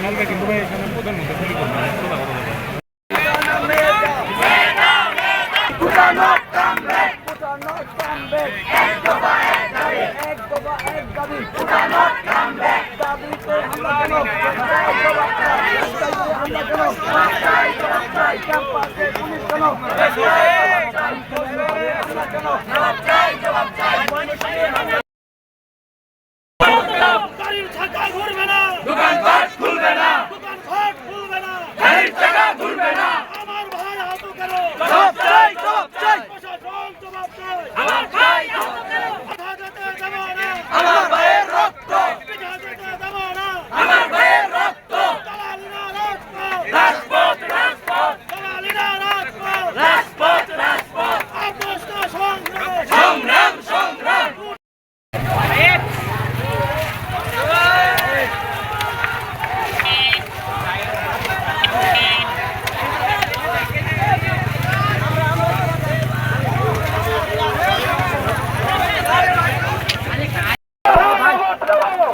কালকে কিন্তু ভাই এখানে প্রধানমন্ত্রী ফেলি করবো দোকানপাট খুলবে না, গাড়ির চাকা ঘুরবে না, আমার ভাই আহত কেন? জবাব চাই, জবাব চাই, প্রশাসন জবাব চাই, আমার ভাই আহত কেন? কথা যেতে দেব না, আমার ভাইয়ের রক্ত, পিঠা যেতে দেব না, আমার ভাইয়ের রক্ত, দালালিরা রাজপথ, রাজপথ, রাজপথ, দালালিরা রাজপথ, রাজপথ, রাজপথ, অবস্থ সংগ্রাম, সংগ্রাম, সংগ্রাম।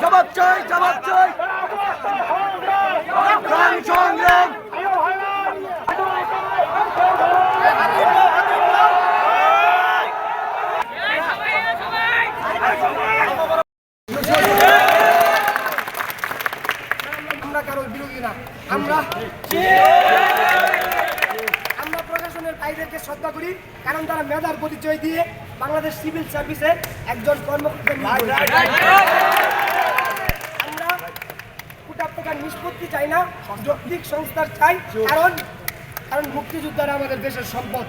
জবাব চাই, জবাব চাই, সংগ্রাম, সংগ্রাম। আমরা কারোর বিরোধী না, আমরা প্রশাসনের ভাইদেরকে শ্রদ্ধা করি, কারণ তারা মেধার পরিচয় দিয়ে বাংলাদেশ সিভিল সার্ভিসের একজন কর্মকর্তা আমরা কুটাপ্রকার নিষ্পত্তি চাই না, যৌক্তিক সংস্থার চাই, কারণ মুক্তিযোদ্ধারা আমাদের দেশের সম্পদ।